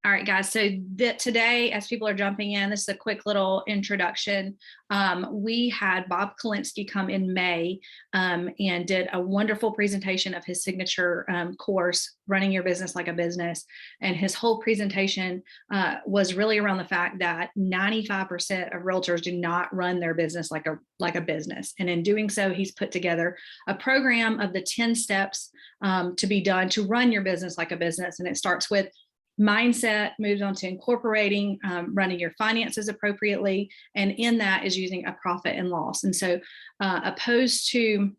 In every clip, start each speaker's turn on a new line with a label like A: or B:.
A: All right, guys. So today, as people are jumping in, this is a quick little introduction. We had Bob Kalinsky come in May and did a wonderful presentation of his signature course, Running Your Business Like a Business. And his whole presentation was really around the fact that 95% of realtors do not run their business like a business. And in doing so, he's put together a program of the 10 steps to be done to run your business like a business. And it starts with mindset, moves on to incorporating, running your finances appropriately. And in that is using a profit and loss. And so opposed to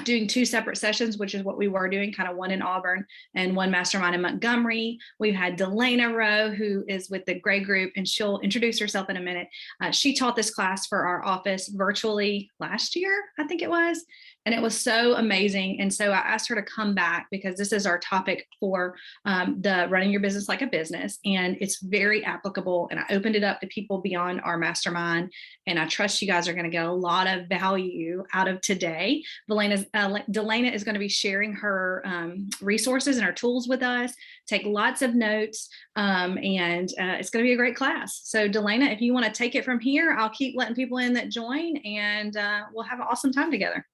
A: doing two separate sessions, which is what we were doing, kind of one in Auburn and one mastermind in Montgomery. We've had Delana Roe, who is with the Gray Group, and she'll introduce herself in a minute. She taught this class for our office virtually last year, I think it was. And it was so amazing. And so I asked her to come back because this is our topic for the Running Your Business Like a Business. And it's very applicable. And I opened it up to people beyond our mastermind. And I trust you guys are going to get a lot of value out of today. Delana is going to be sharing her resources and her tools with us. Take lots of notes. And it's going to be a great class. So Delana, if you want to take it from here, I'll keep letting people in that join, and we'll have an awesome time together.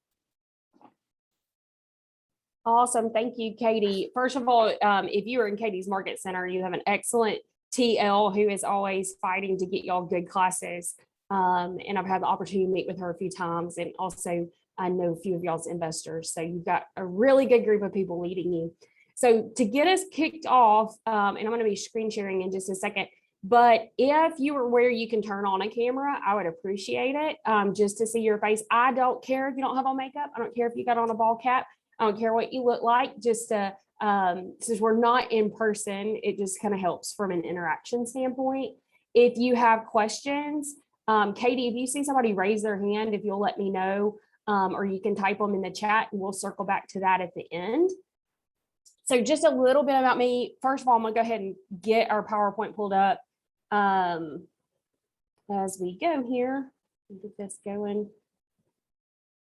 B: Awesome. Thank you, Katie. First of all, if you are in Katie's Market Center, you have an excellent TL who is always fighting to get y'all good classes. And I've had the opportunity to meet with her a few times. And also, I know a few of y'all's investors. So you've got a really good group of people leading you. So to get us kicked off, and I'm going to be screen sharing in just a second, but if you were where you can turn on a camera, I would appreciate it, just to see your face. I don't care if you don't have on makeup. I don't care if you got on a ball cap. I don't care what you look like, just since we're not in person, it just kind of helps from an interaction standpoint. If you have questions, Katie, if you see somebody raise their hand, if you'll let me know, or you can type them in the chat and we'll circle back to that at the end. So just a little bit about me. First of all, I'm gonna go ahead and get our PowerPoint pulled up as we go here. Get this going.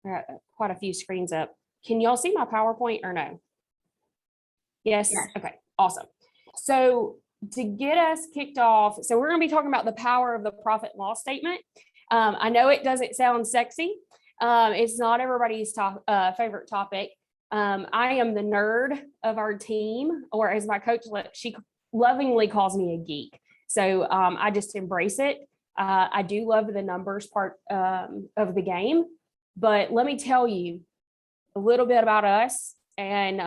B: All right, quite a few screens up. Can y'all see my PowerPoint or no? Yes? Yes. Okay, awesome. So to get us kicked off, so we're going to be talking about the power of the profit and loss statement. I know it doesn't sound sexy. It's not everybody's favorite topic. I am the nerd of our team, or as my coach, she lovingly calls me a geek. So I just embrace it. I do love the numbers part of the game, but let me tell you a little bit about us and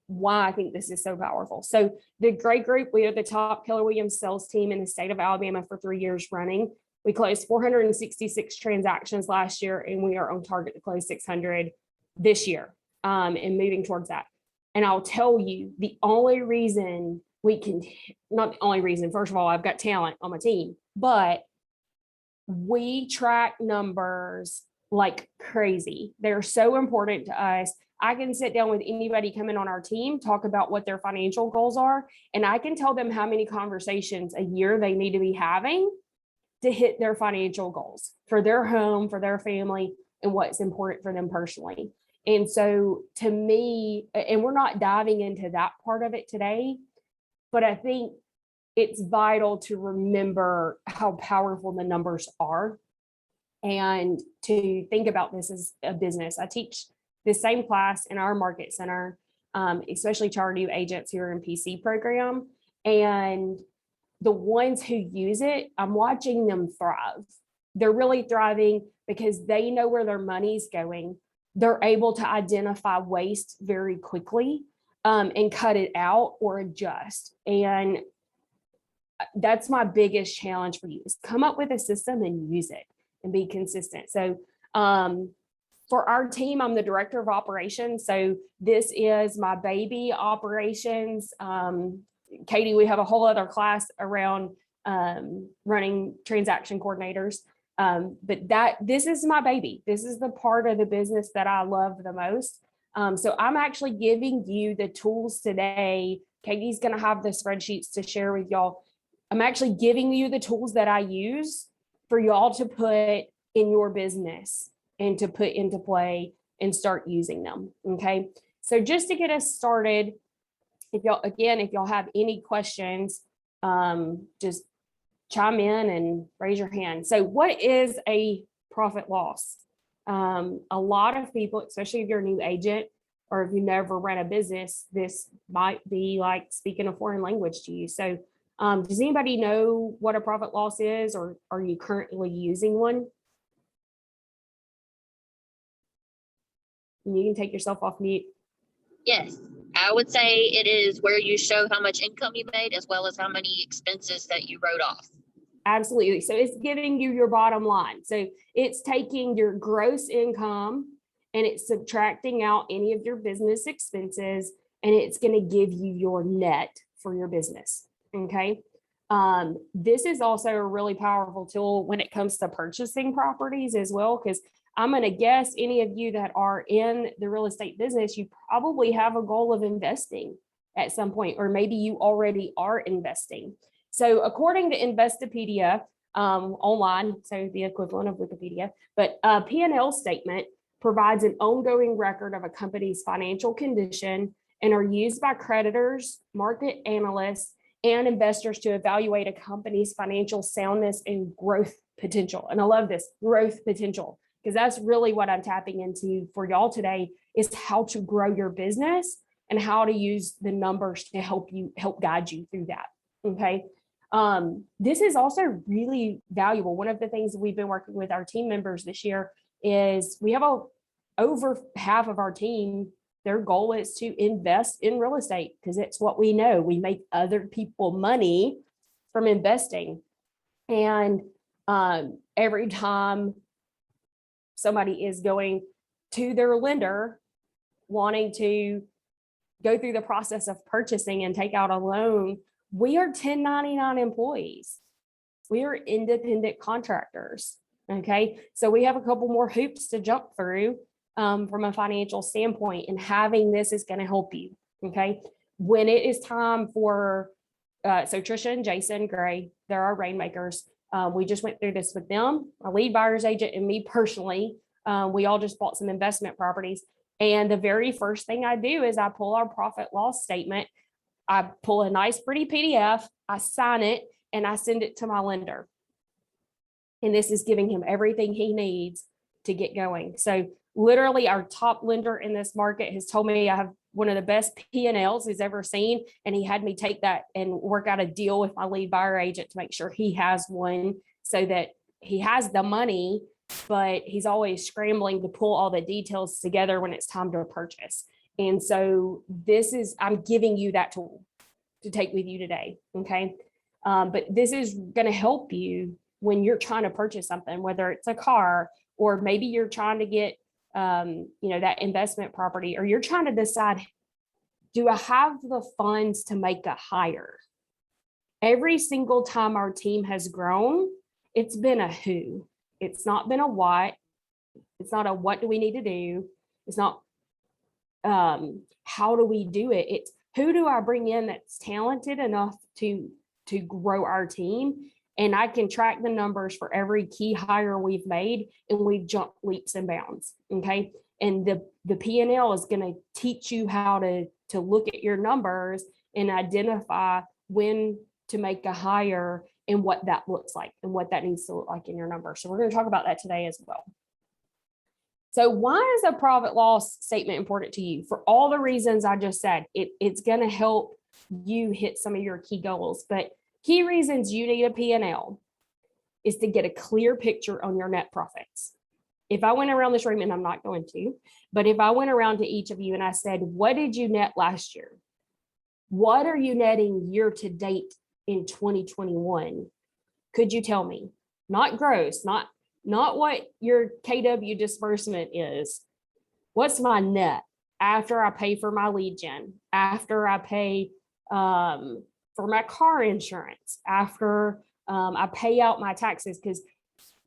B: why I think this is so powerful. So the Gray Group, we are the top Keller Williams sales team in the state of Alabama for 3 years running. We closed 466 transactions last year, and we are on target to close 600 this year and moving towards that. And I'll tell you, the only reason we can, not the only reason, first of all, I've got talent on my team, but we track numbers like crazy. They're so important to us. I can sit down with anybody coming on our team, talk about what their financial goals are, and I can tell them how many conversations a year they need to be having to hit their financial goals for their home, for their family, and what's important for them personally. And so to me, and we're not diving into that part of it today, but I think it's vital to remember how powerful the numbers are and to think about this as a business. I teach the same class in our market center, especially to our new agents who are in PC program. And the ones who use it, I'm watching them thrive. They're really thriving because they know where their money's going. They're able to identify waste very quickly and cut it out or adjust. And that's my biggest challenge for you, is come up with a system and use it and be consistent. So for our team, I'm the director of operations. So this is my baby, operations. Katie, we have a whole other class around running transaction coordinators. But this is my baby. This is the part of the business that I love the most. So I'm actually giving you the tools today. Katie's going to have the spreadsheets to share with y'all. I'm actually giving you the tools that I use for y'all to put in your business and to put into play and start using them. Okay. So just to get us started, if y'all have any questions, just chime in and raise your hand. So what is a profit loss? A lot of people, especially if you're a new agent or if you never ran a business, this might be like speaking a foreign language to you. So does anybody know what a profit loss is, or are you currently using one? You can take yourself off mute.
C: Yes, I would say it is where you show how much income you made as well as how many expenses that you wrote off.
B: Absolutely. So it's giving you your bottom line. So it's taking your gross income and it's subtracting out any of your business expenses, and it's going to give you your net for your business. Okay. This is also a really powerful tool when it comes to purchasing properties as well, because I'm going to guess any of you that are in the real estate business, you probably have a goal of investing at some point, or maybe you already are investing. So according to Investopedia online, so the equivalent of Wikipedia, but a P&L statement provides an ongoing record of a company's financial condition and are used by creditors, market analysts, and investors to evaluate a company's financial soundness and growth potential. And I love this, growth potential, because that's really what I'm tapping into for y'all today, is how to grow your business and how to use the numbers to help guide you through that. Okay. This is also really valuable. One of the things that we've been working with our team members this year is we have over half of our team, their goal is to invest in real estate, because it's what we know. We make other people money from investing. And every time somebody is going to their lender wanting to go through the process of purchasing and take out a loan, we are 1099 employees. We are independent contractors. Okay. So we have a couple more hoops to jump through from a financial standpoint, and having this is going to help you. Okay. When it is time for, so Trisha and Jason Gray, they're our rainmakers. We just went through this with them, a lead buyer's agent, and me personally. We all just bought some investment properties. And the very first thing I do is I pull our profit loss statement. I pull a nice, pretty PDF, I sign it, and I send it to my lender. And this is giving him everything he needs to get going. So literally our top lender in this market has told me I have one of the best P&Ls he's ever seen. And he had me take that and work out a deal with my lead buyer agent to make sure he has one, so that he has the money, but he's always scrambling to pull all the details together when it's time to purchase. And so I'm giving you that tool to take with you today. Okay. But this is going to help you when you're trying to purchase something, whether it's a car, or maybe you're trying to get, that investment property, or you're trying to decide, do I have the funds to make a hire? Every single time our team has grown, it's been a who. It's not been a what. It's not a what do we need to do. It's not how do we do it. It's who do I bring in that's talented enough to grow our team. And I can track the numbers for every key hire we've made, and we've jumped leaps and bounds. Okay. And the P&L is going to teach you how to look at your numbers and identify when to make a hire and what that looks like and what that needs to look like in your numbers. So we're going to talk about that today as well. So why is a profit loss statement important to you? For all the reasons I just said, it's going to help you hit some of your key goals. But key reasons you need a P&L is to get a clear picture on your net profits. If I went around this room, and I'm not going to, but if I went around to each of you and I said, what did you net last year? What are you netting year to date in 2021? Could you tell me? Not gross, not what your KW disbursement is. What's my net after I pay for my lead gen, after I pay for my car insurance, after I pay out my taxes? Because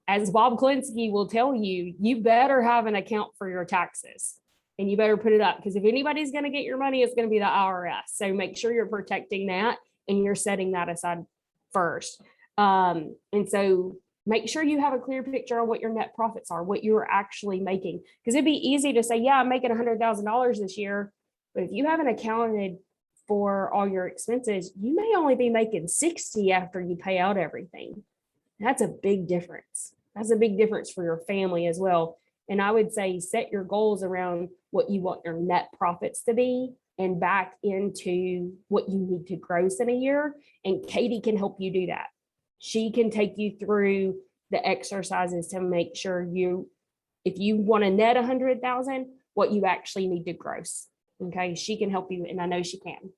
B: as Bob Klinsky will tell you, you better have an account for your taxes, and you better put it up, because if anybody's going to get your money, it's going to be the IRS. So make sure you're protecting that and you're setting that aside first. And so make sure you have a clear picture on what your net profits are, what you're actually making. Because it'd be easy to say, yeah, I'm making $100,000 this year. But if you haven't accounted for all your expenses, you may only be making 60 after you pay out everything. That's a big difference. That's a big difference for your family as well. And I would say set your goals around what you want your net profits to be and back into what you need to gross in a year. And Katie can help you do that. She can take you through the exercises to make sure if you want to net 100,000, what you actually need to gross. Okay, she can help you, and I know she can.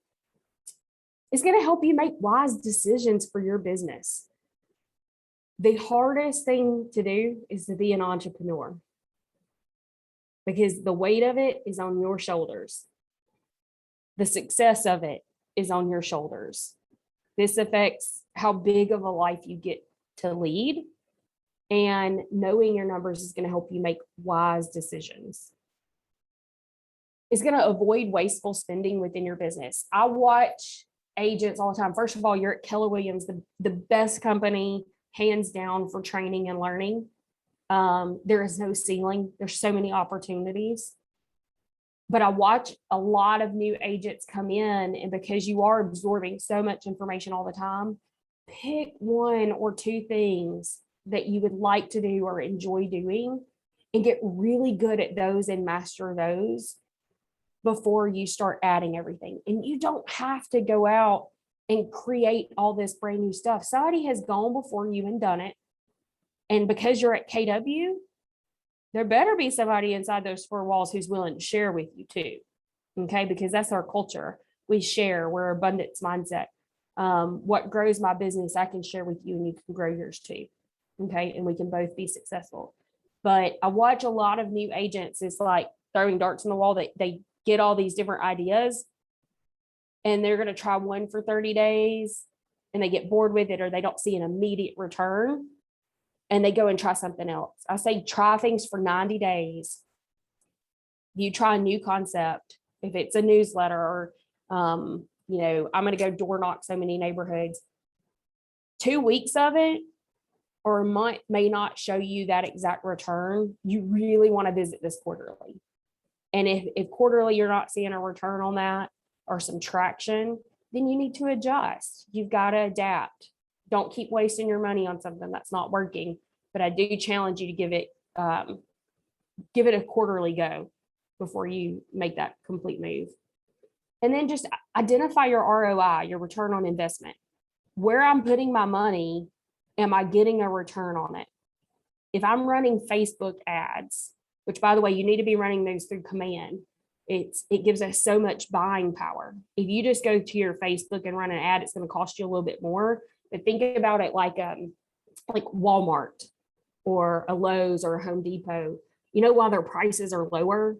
B: It's going to help you make wise decisions for your business. The hardest thing to do is to be an entrepreneur because the weight of it is on your shoulders. The success of it is on your shoulders. This affects how big of a life you get to lead, and knowing your numbers is going to help you make wise decisions. It's going to avoid wasteful spending within your business. I watch agents all the time. First of all, you're at Keller Williams, the best company, hands down, for training and learning. There is no ceiling. There's so many opportunities. But I watch a lot of new agents come in, and because you are absorbing so much information all the time, pick one or two things that you would like to do or enjoy doing and get really good at those and master those before you start adding everything. And you don't have to go out and create all this brand new stuff. Somebody has gone before you and done it. And because you're at KW, there better be somebody inside those four walls who's willing to share with you too. Okay, because that's our culture. We share, we're abundance mindset. What grows my business, I can share with you and you can grow yours too. Okay, and we can both be successful. But I watch a lot of new agents, it's like throwing darts in the wall. They get all these different ideas and they're going to try one for 30 days and they get bored with it, or they don't see an immediate return and they go and try something else. I say try things for 90 days. You try a new concept. If it's a newsletter or, I'm going to go door knock so many neighborhoods. 2 weeks of it or a month may not show you that exact return. You really want to visit this quarterly. And if quarterly you're not seeing a return on that or some traction, then you need to adjust. You've got to adapt. Don't keep wasting your money on something that's not working. But I do challenge you to give it a quarterly go before you make that complete move. And then just identify your ROI, your return on investment. Where I'm putting my money, am I getting a return on it? If I'm running Facebook ads, which by the way, you need to be running those through command. It gives us so much buying power. If you just go to your Facebook and run an ad, it's going to cost you a little bit more. But think about it like Walmart or a Lowe's or a Home Depot. You know why their prices are lower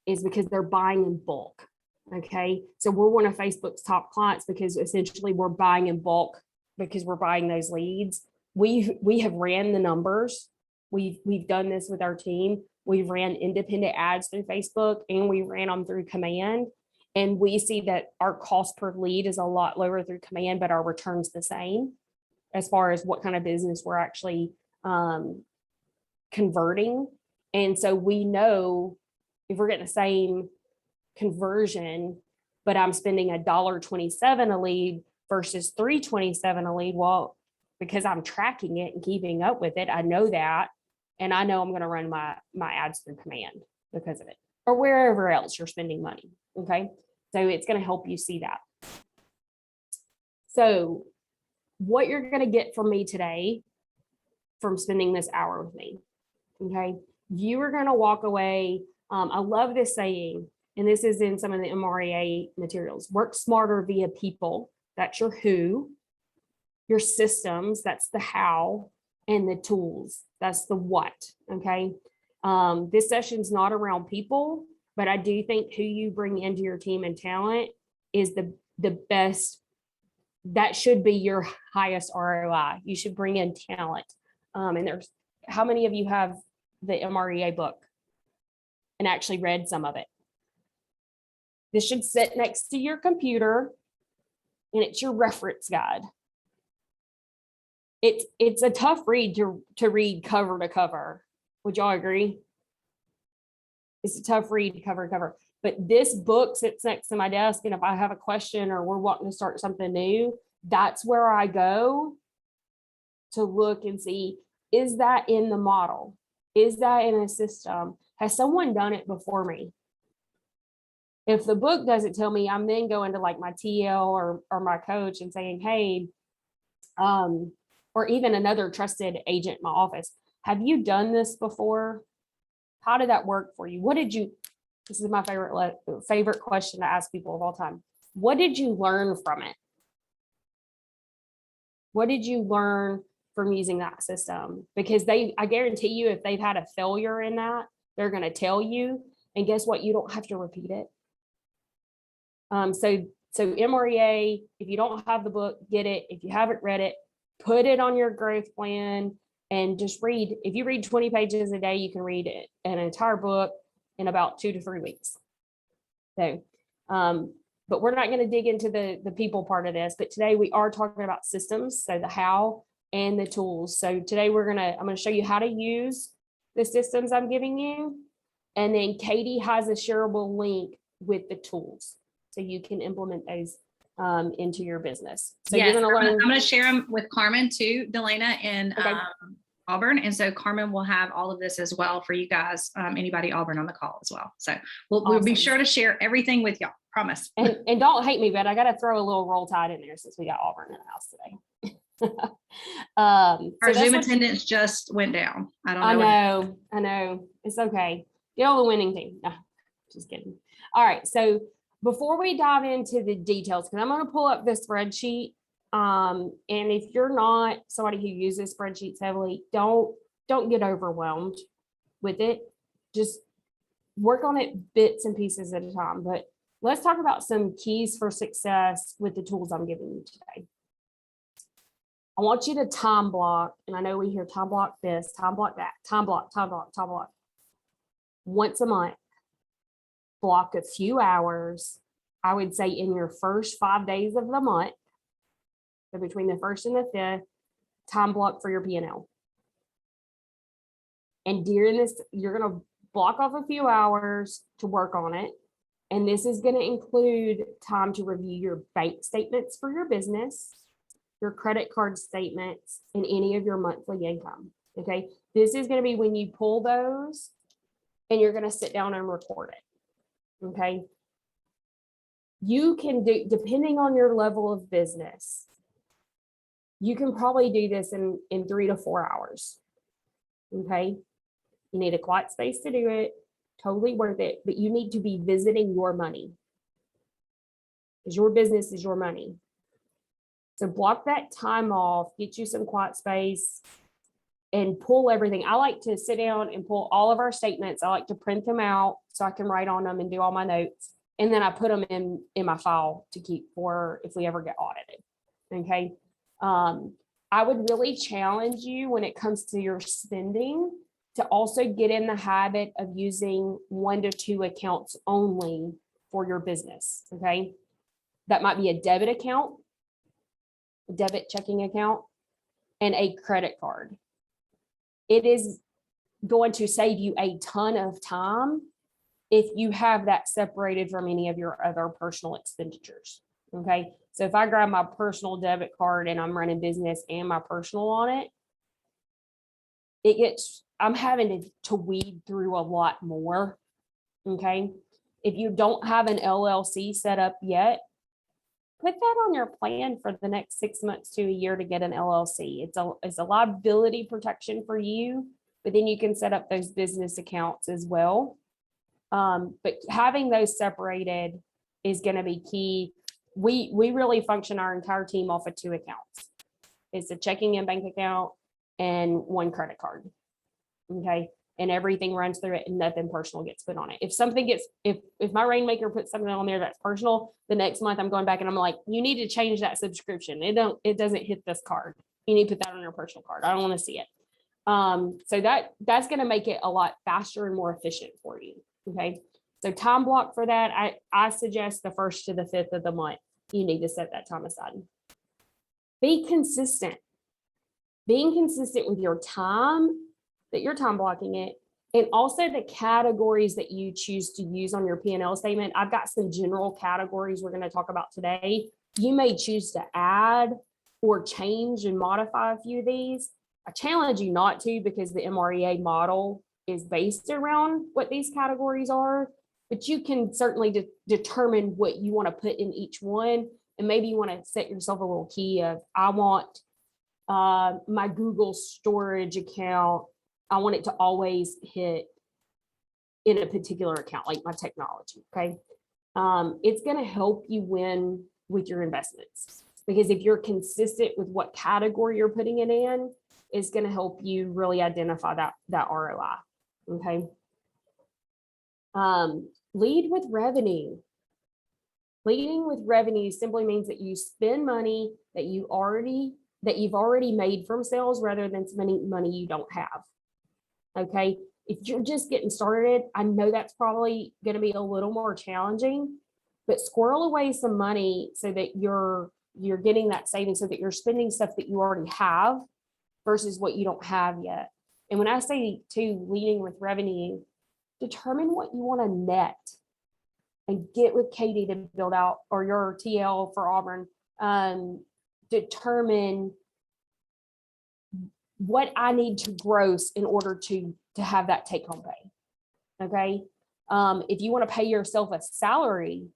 B: is because they're buying in bulk. Okay, so we're one of Facebook's top clients because essentially we're buying in bulk because we're buying those leads. We have ran the numbers. We've done this with our team. We've ran independent ads through Facebook and we ran them through command. And we see that our cost per lead is a lot lower through command, but our return's the same as far as what kind of business we're actually converting. And so we know if we're getting the same conversion, but I'm spending $1.27 a lead versus $3.27 a lead. Well, because I'm tracking it and keeping up with it, I know that. And I know I'm going to run my ads through command because of it, or wherever else you're spending money. Okay. So it's going to help you see that. So what you're going to get from me today from spending this hour with me. Okay. You are going to walk away. I love this saying, and this is in some of the MREA materials. Work smarter via people. That's your who. Your systems. That's the how. And the tools. That's the what. Okay. This session's not around people, but I do think who you bring into your team and talent is the best. That should be your highest ROI. You should bring in talent. And there's, how many of you have the MREA book and actually read some of it? This should sit next to your computer and it's your reference guide. It's a tough read to read cover to cover. Would y'all agree? It's a tough read cover to cover. But this book sits next to my desk, and if I have a question or we're wanting to start something new, that's where I go to look and see, is that in the model? Is that in a system? Has someone done it before me? If the book doesn't tell me, I'm then going to like my TL or my coach and saying, hey, or even another trusted agent in my office, have you done this before? How did that work for you? What did you, this is my favorite question to ask people of all time. What did you learn from it? What did you learn from using that system? Because I guarantee you, if they've had a failure in that, they're going to tell you, and guess what? You don't have to repeat it. So MREA, if you don't have the book, get it. If you haven't read it, put it on your growth plan and just read. If you read 20 pages a day, you can read it, an entire book in about 2 to 3 weeks. So, but we're not going to dig into the people part of this, but today we are talking about systems. So the how and the tools. So today I'm going to show you how to use the systems I'm giving you. And then Katie has a shareable link with the tools, so you can implement those into your business. So
A: yes,
B: you're going to learn.
A: I'm going to share them with Carmen too, Delana, in
B: Okay.
A: Auburn. And so Carmen will have all of this as well for you guys, anybody Auburn on the call as well. So we'll be
B: Awesome.
A: sure to share everything with y'all. Promise.
B: And don't hate me, but I got to throw a little Roll Tide in there since we got Auburn in the house today.
A: Our Zoom attendance just went down. I
B: know. It's okay. Get on the winning team. No, just kidding. All right. So before we dive into the details, because I'm going to pull up this spreadsheet. And if you're not somebody who uses spreadsheets heavily, don't get overwhelmed with it. Just work on it bits and pieces at a time. But let's talk about some keys for success with the tools I'm giving you today. I want you to time block, and I know we hear time block this, time block that, time block. Once a month, block a few hours, I would say in your first 5 days of the month, so between the 1st and the 5th, time block for your P&L. And during this, you're going to block off a few hours to work on it. And this is going to include time to review your bank statements for your business, your credit card statements, and any of your monthly income. Okay. This is going to be when you pull those and you're going to sit down and record it. Okay. You can do, depending on your level of business, you can probably do this in 3 to 4 hours. Okay. You need a quiet space to do it. Totally worth it. But you need to be visiting your money, because your business is your money. So block that time off, get you some quiet space, and pull everything. I like to sit down and pull all of our statements. I like to print them out so I can write on them and do all my notes. And then I put them in my file to keep for if we ever get audited. Okay. I would really challenge you when it comes to your spending to also get in the habit of using 1 to 2 accounts only for your business. Okay. That might be a debit account, a debit checking account, and a credit card. It is going to save you a ton of time if you have that separated from any of your other personal expenditures. Okay. So if I grab my personal debit card and I'm running business and my personal on it, I'm having to weed through a lot more. Okay. If you don't have an LLC set up yet, put that on your plan for the next 6 months to a year to get an LLC. It's a liability protection for you, but then you can set up those business accounts as well. But having those separated is going to be key. We really function our entire team off of 2 accounts. It's a checking and bank account and 1 credit card. Okay. And everything runs through it and nothing personal gets put on it. If my Rainmaker puts something on there that's personal, the next month I'm going back and I'm like, you need to change that subscription. It doesn't hit this card. You need to put that on your personal card. I don't want to see it. So that's going to make it a lot faster and more efficient for you. Okay. So time block for that. I suggest the 1st to the 5th of the month. You need to set that time aside. Be consistent. Being consistent with your time, that you're time blocking it, And also the categories that you choose to use on your P&L statement. I've got some general categories we're going to talk about today. You may choose to add or change and modify a few of these. I challenge you not to, because the MREA model is based around what these categories are, but you can certainly determine what you want to put in each one. And maybe you want to set yourself a little key of, I want my Google storage account, I want it to always hit in a particular account, like my technology. Okay. It's going to help you win with your investments, because if you're consistent with what category you're putting it in, it's going to help you really identify that ROI. Okay. Lead with revenue. Leading with revenue simply means that you spend money that you've already made from sales, rather than spending money you don't have. Okay. If you're just getting started, I know that's probably going to be a little more challenging, but squirrel away some money so that you're getting that savings, so that you're spending stuff that you already have versus what you don't have yet. And when I say to leading with revenue, determine what you want to net and get with Katie to build out, or your TL for Auburn, determine what I need to gross in order to have that take home pay. Okay. If you want to pay yourself a salary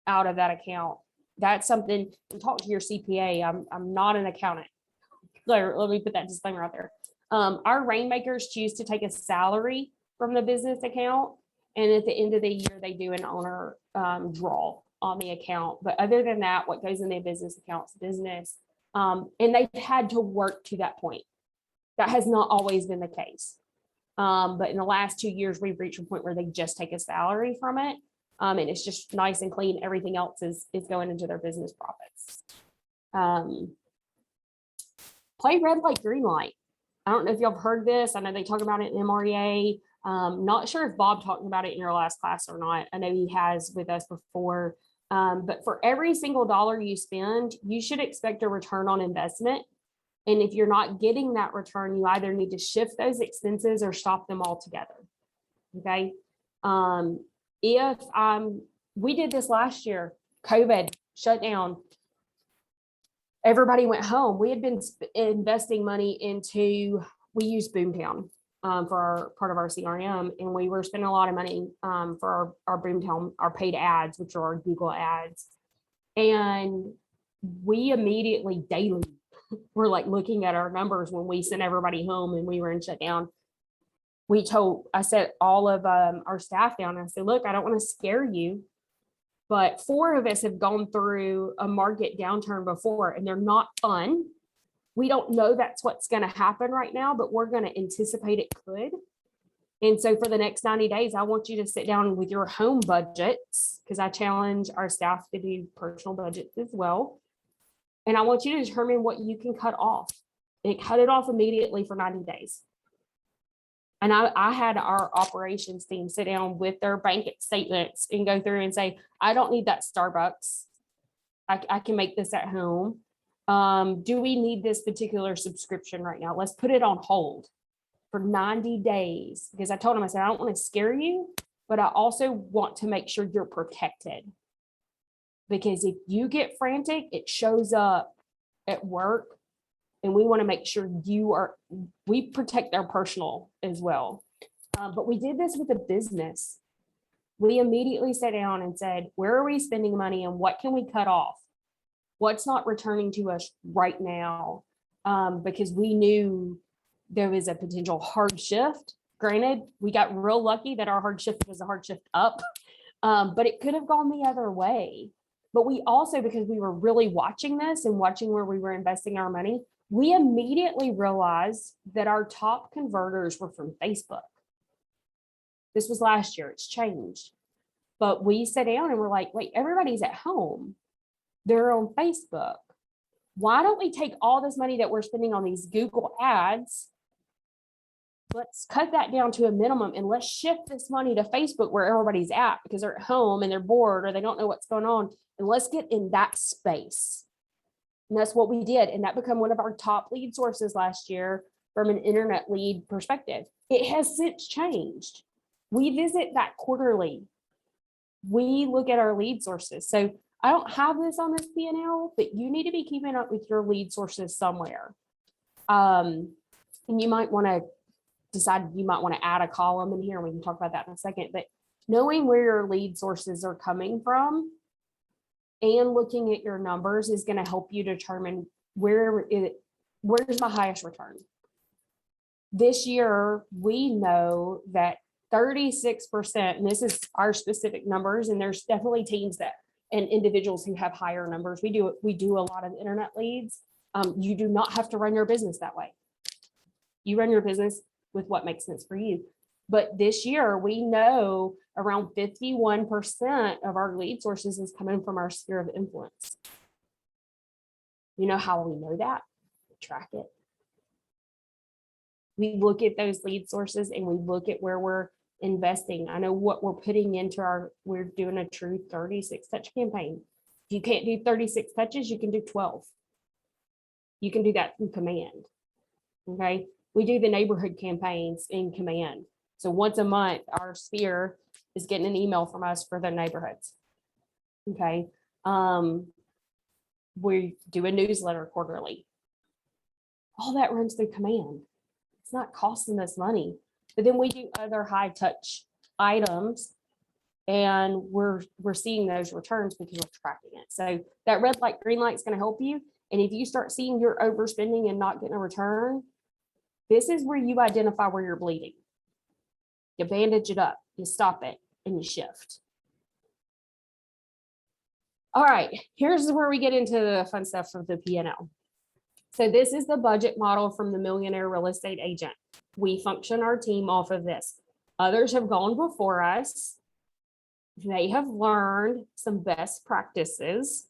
B: out of that account, that's something, and talk to your CPA. I'm not an accountant. Let me put that disclaimer out there. Our rainmakers choose to take a salary from the business account, and at the end of the year, they do an owner draw on the account. But other than that, what goes in their business account's business. And they've had to work to that point. That has not always been the case. But in the last 2 years, we've reached a point where they just take a salary from it. And it's just nice and clean. Everything else is going into their business profits. Play red light, green light. I don't know if y'all have heard this. I know they talk about it in MREA. Not sure if Bob talked about it in your last class or not. I know he has with us before. But for every single dollar you spend, you should expect a return on investment. And if you're not getting that return, you either need to shift those expenses or stop them altogether. Okay. We did this last year, COVID shut down. Everybody went home. We had been investing money into, we used Boomtown for part of our CRM, and we were spending a lot of money for our Boomtown, our paid ads, which are our Google ads. And we immediately daily were like looking at our numbers when we sent everybody home and we were in shutdown. I set all of our staff down. And I said, look, I don't want to scare you, but 4 of us have gone through a market downturn before, and they're not fun. We don't know that's what's going to happen right now, but we're going to anticipate it could. And so for the next 90 days, I want you to sit down with your home budgets, because I challenge our staff to do personal budgets as well. And I want you to determine what you can cut off, and cut it off immediately for 90 days. And I had our operations team sit down with their bank statements and go through and say, I don't need that Starbucks. I can make this at home. Do we need this particular subscription right now? Let's put it on hold for 90 days. Because I told them, I said, I don't want to scare you, but I also want to make sure you're protected. Because if you get frantic, it shows up at work, and we want to make sure we protect our personal as well. But we did this with a business. We immediately sat down and said, where are we spending money and what can we cut off? What's not returning to us right now? Because we knew there was a potential hard shift. Granted, we got real lucky that our hard shift was a hard shift up, but it could have gone the other way. But we also, because we were really watching this and watching where we were investing our money, we immediately realized that our top converters were from Facebook. This was last year, it's changed. But we sat down and we're like, wait, everybody's at home. They're on Facebook. Why don't we take all this money that we're spending on these Google ads? Let's cut that down to a minimum, and let's shift this money to Facebook where everybody's at, because they're at home and they're bored or they don't know what's going on. And let's get in that space. And that's what we did. And that became one of our top lead sources last year. from an internet lead perspective. It has since changed. We visit that quarterly. We look at our lead sources. So I don't have this on this P&L, but you need to be keeping up with your lead sources somewhere. And you might want to decide, you might want to add a column in here, and we can talk about that in a second, but knowing where your lead sources are coming from and looking at your numbers is going to help you determine where's my highest return. This year, we know that 36%, and this is our specific numbers, and there's definitely teams that and individuals who have higher numbers. We do a lot of internet leads. You do not have to run your business that way. You run your business with what makes sense for you. But this year, we know around 51% of our lead sources is coming from our sphere of influence. You know how we know that? We track it. We look at those lead sources and we look at where we're investing. I know what we're putting into we're doing a true 36 touch campaign. If you can't do 36 touches, you can do 12. You can do that through command. Okay. We do the neighborhood campaigns in command. So once a month, our sphere is getting an email from us for their neighborhoods. Okay. We do a newsletter quarterly. All that runs through command. It's not costing us money. But then we do other high touch items, and we're seeing those returns because we're tracking it. So that red light, green light is going to help you. And if you start seeing you're overspending and not getting a return, this is where you identify where you're bleeding. You bandage it up, you stop it, and you shift. All right, here's where we get into the fun stuff of the P&L. So this is the budget model from the Millionaire Real Estate Agent. We function our team off of this. Others have gone before us. They have learned some best practices,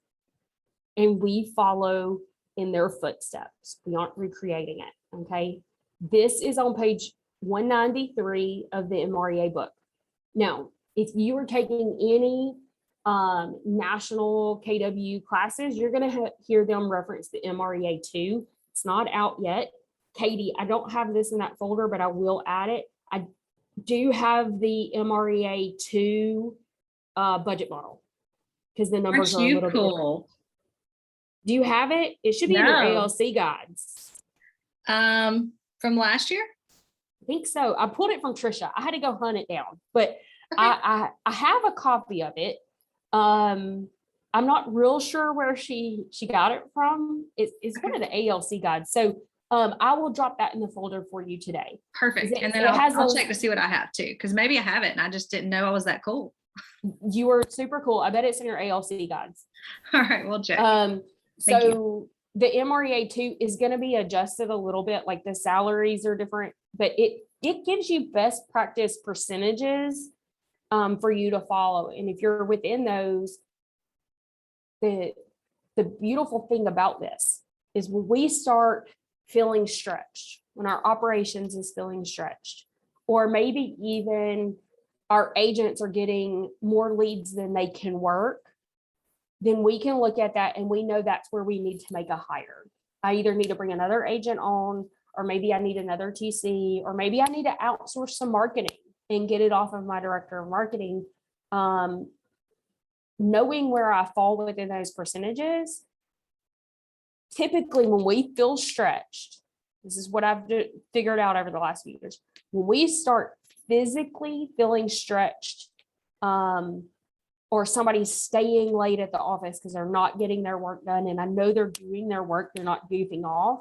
B: and we follow in their footsteps. We aren't recreating it, okay? This is on page 193 of the MREA book. Now, if you are taking any national KW classes, you're going to hear them reference the MREA 2. It's not out yet. Katie, I don't have this in that folder, but I will add it. I do have the MREA 2 budget model because the numbers are a little bit different. Do you have it? It should be in your ALC guides.
A: From last year?
B: I think so. I pulled it from Trisha. I had to go hunt it down, but okay. I have a copy of it. I'm not real sure where she got it from. It's one of the ALC guides. So I will drop that in the folder for you today.
A: Perfect. And then I'll check to see what I have too, because maybe I have it and I just didn't know I was that cool.
B: You were super cool. I bet it's in your ALC guides.
A: All right, we'll check.
B: So the MREA 2 is going to be adjusted a little bit, like the salaries are different, but it gives you best practice percentages for you to follow. And if you're within those, the beautiful thing about this is when we start feeling stretched, when our operations is feeling stretched, or maybe even our agents are getting more leads than they can work, then we can look at that and we know that's where we need to make a hire. I either need to bring another agent on, or maybe I need another TC, or maybe I need to outsource some marketing and get it off of my director of marketing. Knowing where I fall within those percentages, typically when we feel stretched, this is what I've figured out over the last few years, when we start physically feeling stretched, or somebody's staying late at the office because they're not getting their work done, and I know they're doing their work, they're not goofing off,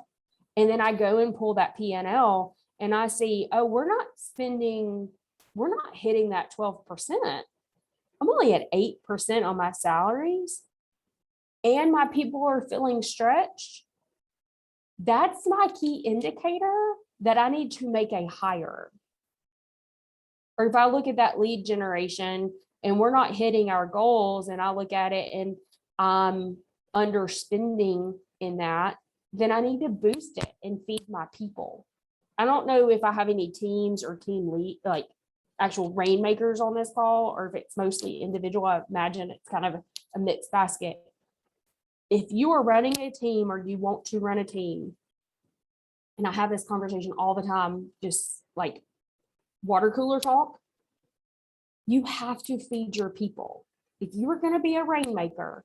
B: and then I go and pull that P&L and I see, oh, we're not hitting that 12%. I'm only at 8% on my salaries, and my people are feeling stretched. That's my key indicator that I need to make a hire. Or if I look at that lead generation and we're not hitting our goals, and I look at it and I'm underspending in that, then I need to boost it and feed my people. I don't know if I have any teams or team lead, like actual rainmakers on this call, or if it's mostly individual. I imagine it's kind of a mixed basket. If you are running a team or you want to run a team, and I have this conversation all the time, just like water cooler talk. You have to feed your people. If you are going to be a rainmaker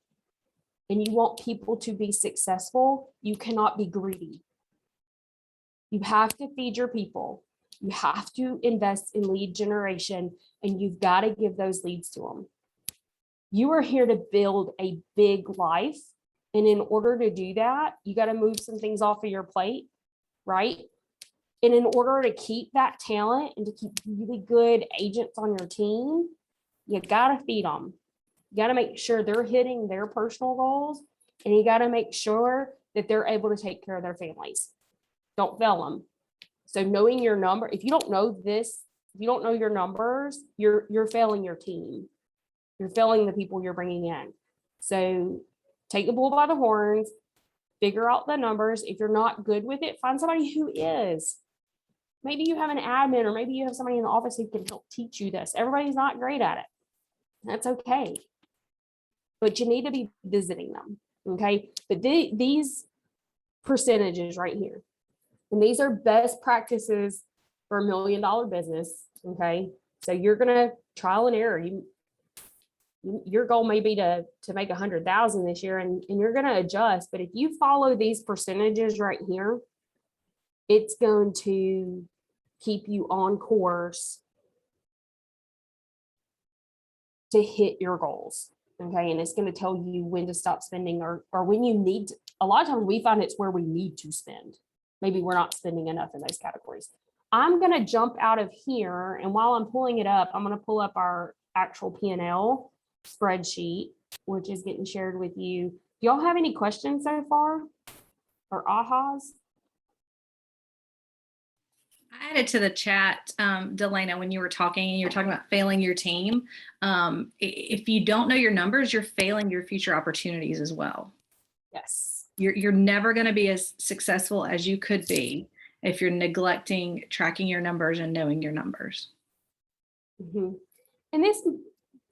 B: and you want people to be successful, you cannot be greedy. You have to feed your people. You have to invest in lead generation, and you've got to give those leads to them. You are here to build a big life. And in order to do that, you got to move some things off of your plate, right? And in order to keep that talent and to keep really good agents on your team, you got to feed them. You got to make sure they're hitting their personal goals, and you got to make sure that they're able to take care of their families. Don't fail them. So knowing your number, if you don't know this, if you don't know your numbers, you're failing your team. You're failing the people you're bringing in. So take the bull by the horns, figure out the numbers. If you're not good with it, find somebody who is. Maybe you have an admin, or maybe you have somebody in the office who can help teach you this. Everybody's not great at it. That's okay. But you need to be visiting them. Okay. But these percentages right here, and these are best practices for $1 million business. Okay. So you're going to trial and error. Your goal may be to make 100,000 this year, and you're going to adjust. But if you follow these percentages right here, it's going to keep you on course to hit your goals. Okay. And it's going to tell you when to stop spending, or when you need to. A lot of times we find it's where we need to spend. Maybe we're not spending enough in those categories. I'm going to jump out of here. And while I'm pulling it up, I'm going to pull up our actual P&L spreadsheet, which is getting shared with you. Do y'all have any questions so far, or ahas?
A: I added to the chat, Delana, when you were talking, and you were talking about failing your team. If you don't know your numbers, you're failing your future opportunities as well.
B: Yes.
A: You're never going to be as successful as you could be if you're neglecting tracking your numbers and knowing your numbers.
B: Mm-hmm. And this,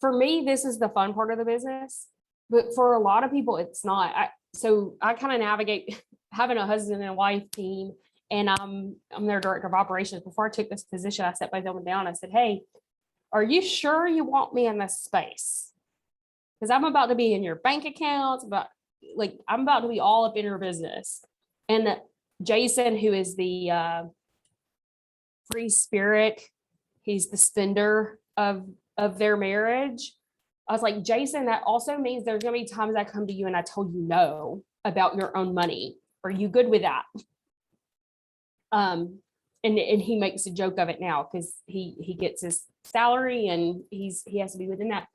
B: for me, this is the fun part of the business, but for a lot of people, it's not. So I kind of navigate having a husband and wife team, and I'm their director of operations. Before I took this position, I sat both of them down. I said, "Hey, are you sure you want me in this space? Because I'm about to be in your bank accounts, I'm about to be all up in your business." And Jason, who is the free spirit, he's the spender of their marriage. I was like, Jason, that also means there's going to be times I come to you and I told you no about your own money. Are you good with that? And he makes a joke of it now, because he gets his salary and he has to be within that.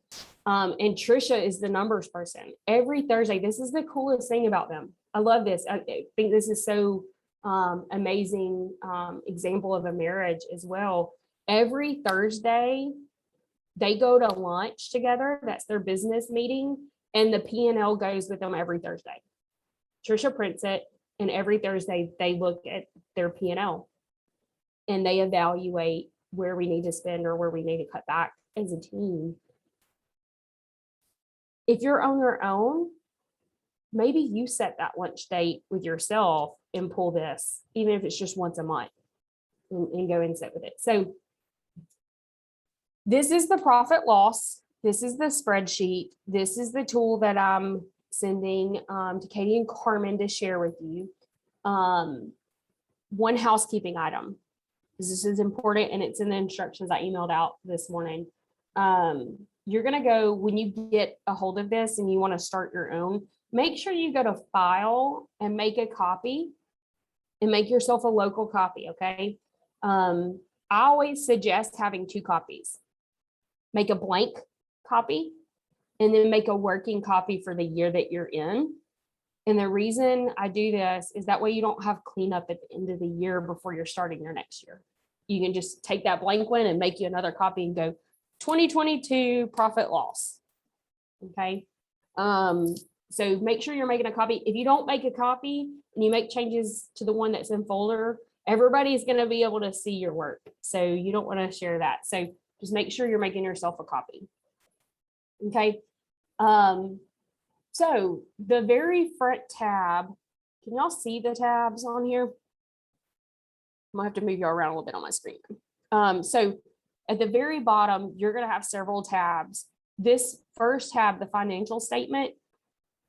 B: And Trisha is the numbers person. Every Thursday, this is the coolest thing about them. I love this. I think this is so amazing example of a marriage as well. Every Thursday, they go to lunch together. That's their business meeting. And the P&L goes with them every Thursday. Trisha prints it. And every Thursday, they look at their P&L and they evaluate where we need to spend or where we need to cut back as a team. If you're on your own, maybe you set that lunch date with yourself and pull this, even if it's just once a month, and go and sit with it. So this is the profit loss. This is the spreadsheet. This is the tool that I'm sending to Katie and Carmen to share with you. One housekeeping item. This is important, and it's in the instructions I emailed out this morning. You're going to go, when you get a hold of this and you want to start your own, make sure you go to File and make a copy, and make yourself a local copy. Okay. I always suggest having 2 copies. Make a blank copy and then make a working copy for the year that you're in. And the reason I do this is that way you don't have cleanup at the end of the year before you're starting your next year. You can just take that blank one and make you another copy and go 2022 profit loss. Okay. So make sure you're making a copy. If you don't make a copy and you make changes to the one that's in folder, everybody's going to be able to see your work. So you don't want to share that. So just make sure you're making yourself a copy. Okay. So the very front tab, can y'all see the tabs on here? gonna have to move you around a little bit on my screen. So at the very bottom, you're gonna have several tabs. This first tab, the financial statement,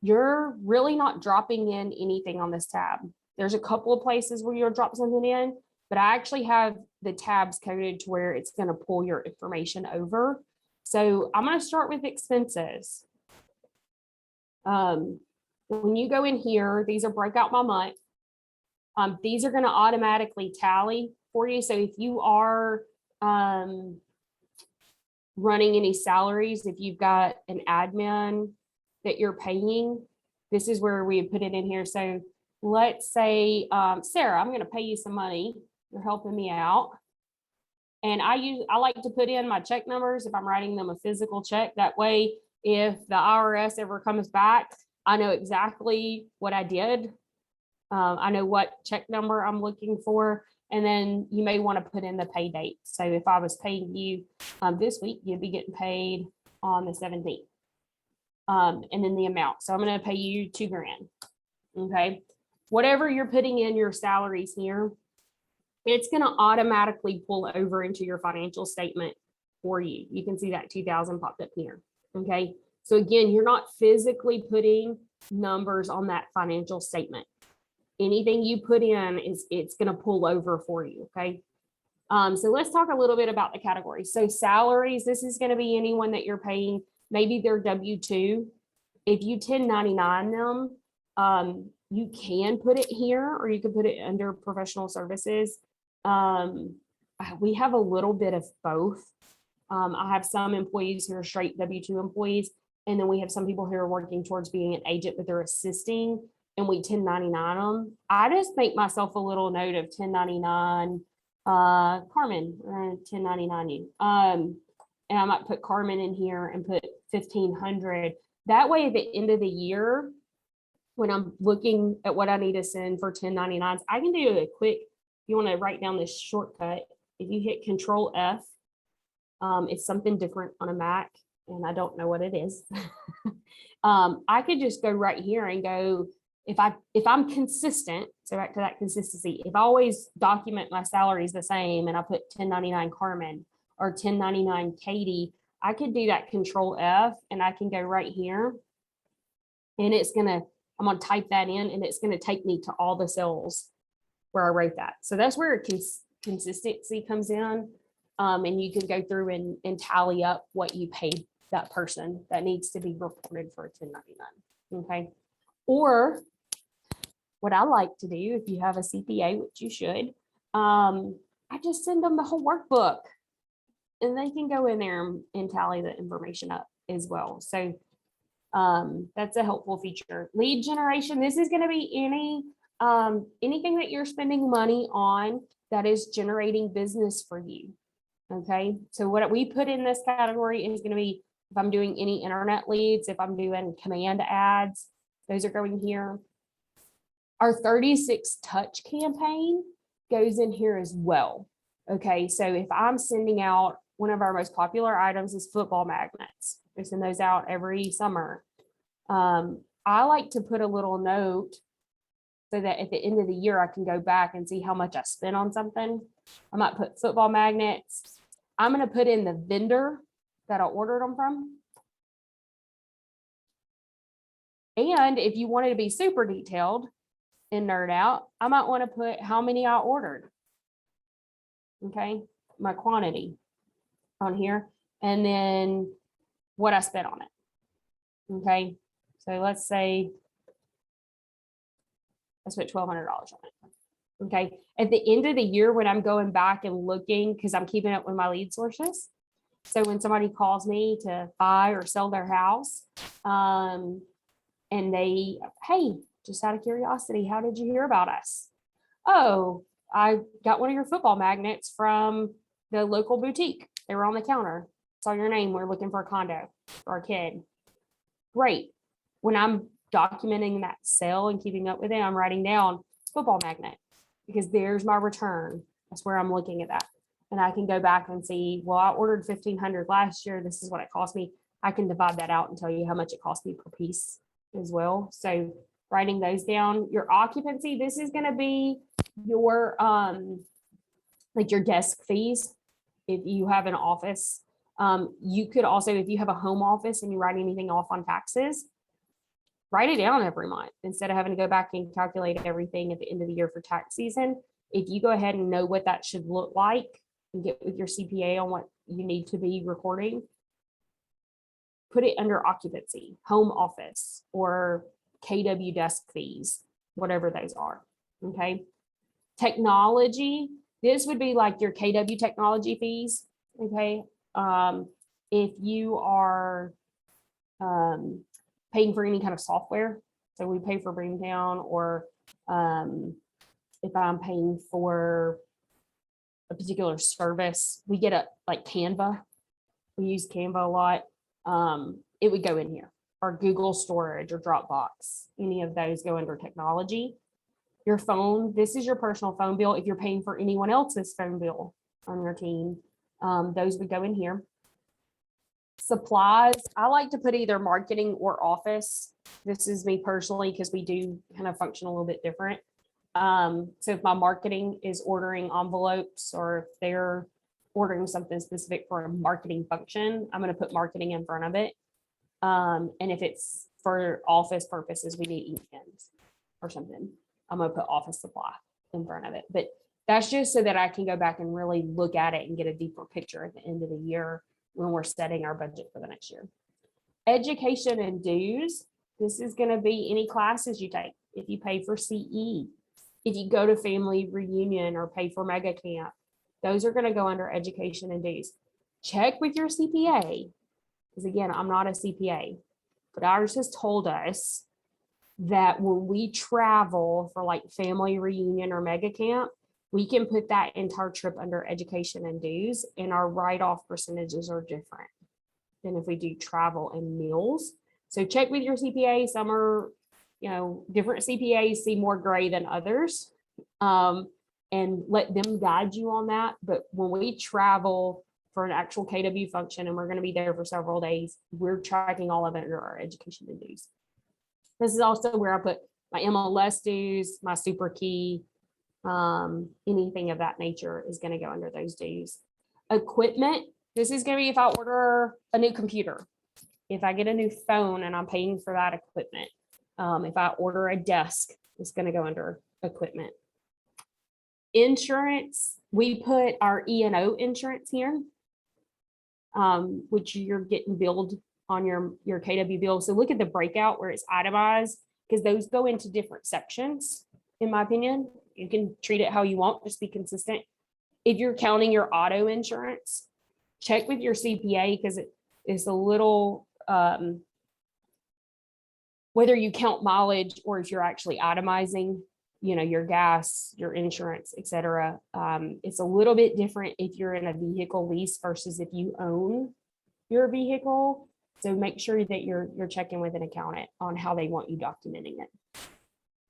B: you're really not dropping in anything on this tab. There's a couple of places where you'll drop something in, but I actually have the tabs coded to where it's gonna pull your information over. So I'm gonna start with expenses. When you go in here, these are broke out by month. These are going to automatically tally for you. So if you are running any salaries, if you've got an admin that you're paying, this is where we put it in here. So let's say, Sarah, I'm going to pay you some money. You're helping me out. And I like to put in my check numbers if I'm writing them a physical check. That way, if the IRS ever comes back, I know exactly what I did. I know what check number I'm looking for. And then you may want to put in the pay date. So if I was paying you this week, you'd be getting paid on the 17th. And then the amount. So I'm going to pay you $2,000. Okay. Whatever you're putting in your salaries here, it's going to automatically pull over into your financial statement for you. You can see that 2,000 popped up here. Okay. So again, you're not physically putting numbers on that financial statement. Anything you put in it's going to pull over for you. Okay. So let's talk a little bit about the categories. So salaries, this is going to be anyone that you're paying, maybe they're W-2. If you 1099 them, you can put it here or you can put it under professional services. We have a little bit of both. I have some employees who are straight W-2 employees, and then we have some people who are working towards being an agent, but they're assisting, and we 1099 them. I just make myself a little note of 1099 Carmen, 1099 you. And I might put Carmen in here and put 1,500. That way, at the end of the year, when I'm looking at what I need to send for 1099s, I can do a quick, if you want to write down this shortcut, if you hit Control F, it's something different on a Mac, and I don't know what it is. I could just go right here and go, if I'm consistent, so back to that consistency, if I always document my salaries the same and I put 1099 Carmen or 1099 Katie, I could do that Control F and I can go right here and I'm gonna type that in and it's gonna take me to all the cells where I wrote that. So that's where consistency comes in. And you can go through and tally up what you paid that person that needs to be reported for a 1099. Okay. Or what I like to do, if you have a CPA, which you should, I just send them the whole workbook and they can go in there and tally the information up as well. So that's a helpful feature. Lead generation. This is going to be anything that you're spending money on that is generating business for you. Okay. So what we put in this category is going to be if I'm doing any internet leads, if I'm doing command ads, those are going here. Our 36 touch campaign goes in here as well. Okay. So if I'm sending out, one of our most popular items is football magnets. We send those out every summer. I like to put a little note so that at the end of the year, I can go back and see how much I spent on something. I might put football magnets. I'm going to put in the vendor that I ordered them from. And if you wanted to be super detailed and nerd out, I might want to put how many I ordered. Okay, my quantity on here, and then what I spent on it. Okay, so let's say I spent $1,200 on it. Okay, at the end of the year, when I'm going back and looking, because I'm keeping up with my lead sources. So when somebody calls me to buy or sell their house, and they, hey, just out of curiosity, how did you hear about us? Oh, I got one of your football magnets from the local boutique. They were on the counter. Saw your name. We're looking for a condo for our kid. Great. When I'm documenting that sale and keeping up with it, I'm writing down football magnet because there's my return. That's where I'm looking at that. And I can go back and see, well, I ordered 1,500 last year. This is what it cost me. I can divide that out and tell you how much it cost me per piece as well. So writing those down, your occupancy, this is going to be your like your desk fees, if you have an office. You could also, if you have a home office and you write anything off on taxes, write it down every month instead of having to go back and calculate everything at the end of the year for tax season. If you go ahead and know what that should look like and get with your CPA on what you need to be recording, put it under occupancy, home office, or KW desk fees, whatever those are. Okay. Technology, this would be like your KW technology fees. Okay. If you are paying for any kind of software, so we pay for Bringdown, or if I'm paying for a particular service, we get a like Canva. We use Canva a lot. It would go in here, or Google Storage or Dropbox. Any of those go under technology. Your phone, this is your personal phone bill. If you're paying for anyone else's phone bill on your team, those would go in here. Supplies, I like to put either marketing or office. This is me personally, because we do kind of function a little bit different. So if my marketing is ordering envelopes, or if they're ordering something specific for a marketing function, I'm going to put marketing in front of it. And if it's for office purposes, we need ink pens or something, I'm going to put office supply in front of it. But that's just so that I can go back and really look at it and get a deeper picture at the end of the year when we're setting our budget for the next year. Education and dues. This is going to be any classes you take. If you pay for CE, if you go to family reunion or pay for mega camp, those are going to go under education and dues. Check with your CPA, because again, I'm not a CPA, but ours has told us that when we travel for like family reunion or mega camp, we can put that entire trip under education and dues, and our write-off percentages are different than if we do travel and meals. So check with your CPA. Some are, different CPAs see more gray than others, and let them guide you on that. But when we travel for an actual KW function and we're going to be there for several days, we're tracking all of it under our education and dues. This is also where I put my MLS dues, my super key, anything of that nature is going to go under those dues. Equipment, this is going to be if I order a new computer, if I get a new phone and I'm paying for that equipment. If I order a desk, it's going to go under equipment. Insurance, we put our E&O insurance here, which you're getting billed on your KW bill. So look at the breakout where it's itemized, because those go into different sections, in my opinion. You can treat it how you want, just be consistent. If you're counting your auto insurance, check with your CPA, because it is a little, whether you count mileage or if you're actually itemizing, your gas, your insurance, et cetera. It's a little bit different if you're in a vehicle lease versus if you own your vehicle. So make sure that you're checking with an accountant on how they want you documenting it.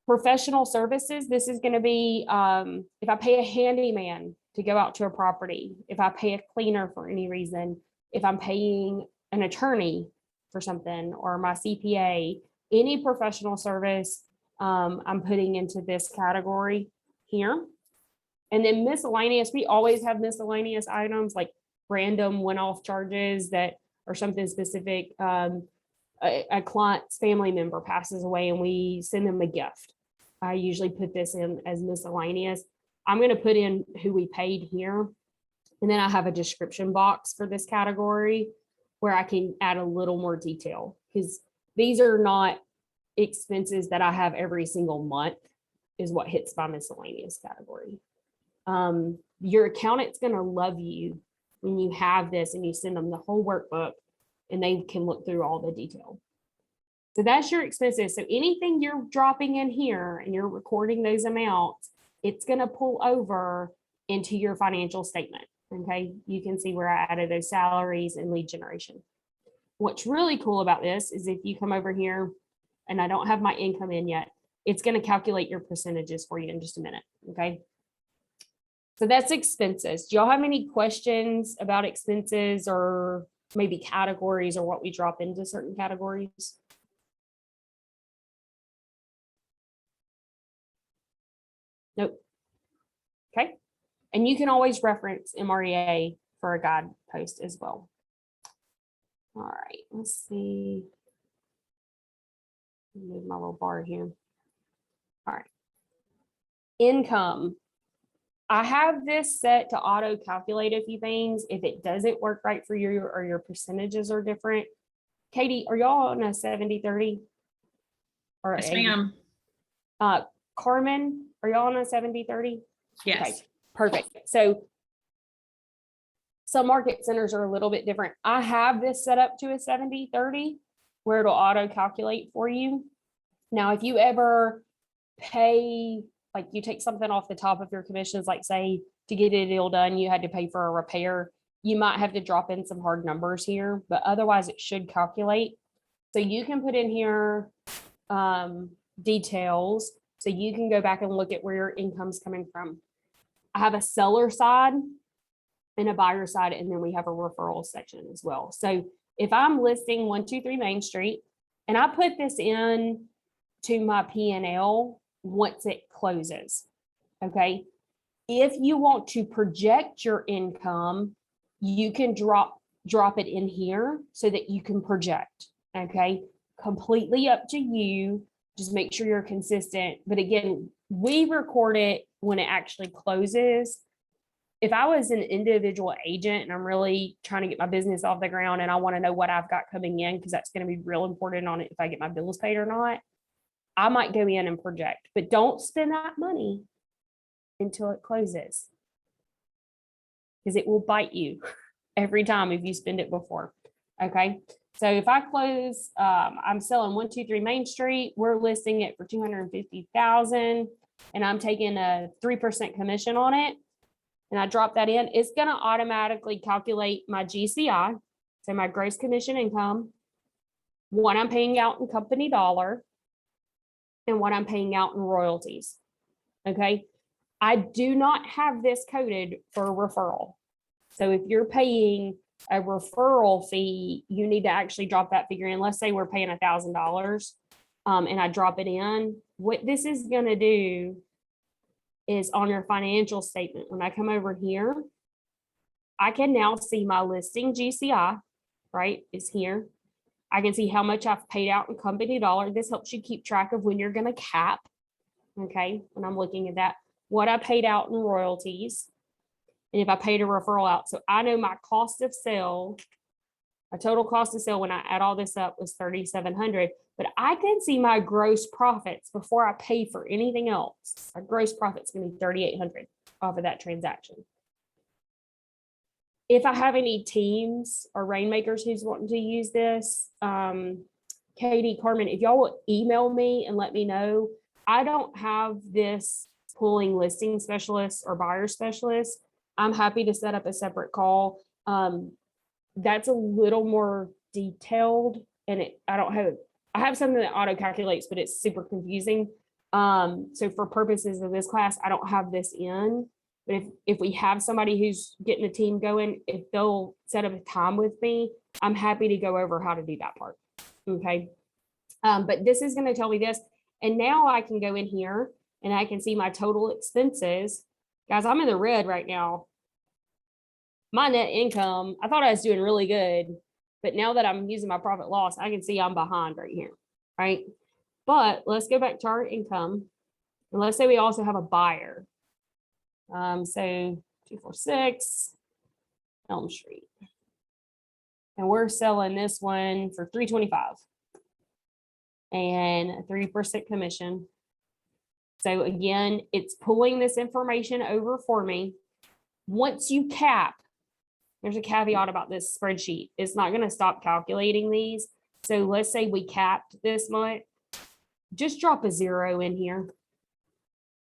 B: Professional services, this is going to be if I pay a handyman to go out to a property, if I pay a cleaner for any reason, if I'm paying an attorney for something, or my CPA, any professional service, I'm putting into this category here. And then miscellaneous, we always have miscellaneous items like random one-off charges that are something specific. A client's family member passes away and we send them a gift. I usually put this in as miscellaneous. I'm going to put in who we paid here. And then I have a description box for this category where I can add a little more detail, because these are not expenses that I have every single month, is what hits my miscellaneous category. Your accountant's going to love you when you have this and you send them the whole workbook and they can look through all the detail. So that's your expenses. So anything you're dropping in here and you're recording those amounts, it's going to pull over into your financial statement. Okay, you can see where I added those salaries and lead generation. What's really cool about this is if you come over here, and I don't have my income in yet, it's going to calculate your percentages for you in just a minute. Okay. So that's expenses. Do y'all have any questions about expenses, or maybe categories, or what we drop into certain categories? Nope. Okay. And you can always reference MREA for a guide post as well. All right, let's see. Move my little bar here. All right. Income. I have this set to auto calculate a few things. If it doesn't work right for you or your percentages are different. Katie, are y'all on a 70-30? Or
A: Yes,
B: 80?
A: ma'am.
B: Carmen, are y'all on a 70-30?
A: Yes.
B: Okay, perfect. So some market centers are a little bit different. I have this set up to a 70-30 where it'll auto calculate for you. Now, if you ever pay, like you take something off the top of your commissions, like say to get a deal done, you had to pay for a repair, you might have to drop in some hard numbers here, but otherwise it should calculate. So you can put in here details. So you can go back and look at where your income's coming from. I have a seller side and a buyer side, and then we have a referral section as well. So if I'm listing 123 Main Street and I put this in to my P&L once it closes, okay? If you want to project your income, you can drop it in here so that you can project, okay? Completely up to you. Just make sure you're consistent. But again, we record it when it actually closes. If I was an individual agent and I'm really trying to get my business off the ground and I want to know what I've got coming in, because that's going to be real important on it if I get my bills paid or not, I might go in and project, but don't spend that money until it closes, because it will bite you every time if you spend it before. Okay. So if I close, I'm selling 123 Main Street, we're listing it for 250,000 and I'm taking a 3% commission on it. And I drop that in, it's going to automatically calculate my GCI. So my gross commission income, what I'm paying out in company dollar, and what I'm paying out in royalties. Okay. I do not have this coded for referral. So if you're paying a referral fee, you need to actually drop that figure in. Let's say we're paying $1,000 and I drop it in. What this is going to do is on your financial statement, when I come over here, I can now see my listing GCI, right, is here. I can see how much I've paid out in company dollar. This helps you keep track of when you're going to cap, okay, when I'm looking at that, what I paid out in royalties, and if I paid a referral out. So I know my cost of sale, my total cost of sale when I add all this up was $3,700, but I can see my gross profits before I pay for anything else. My gross profit's going to be $3,800 off of that transaction. If I have any teams or rainmakers who's wanting to use this, Katie, Carmen, if y'all will email me and let me know, I don't have this pulling listing specialist or buyer specialist. I'm happy to set up a separate call. That's a little more detailed, and I have something that auto calculates, but it's super confusing. So for purposes of this class, I don't have this in, but if we have somebody who's getting a team going, if they'll set up a time with me, I'm happy to go over how to do that part. Okay. But this is going to tell me this, and now I can go in here and I can see my total expenses. Guys, I'm in the red right now. My net income, I thought I was doing really good, but now that I'm using my profit loss, I can see I'm behind right here, right? But let's go back to our income. And let's say we also have a buyer. So 246 Elm Street. And we're selling this one for $325 and a 3% commission. So again, it's pulling this information over for me. Once you cap, there's a caveat about this spreadsheet. It's not going to stop calculating these. So let's say we capped this month, just drop a 0 in here.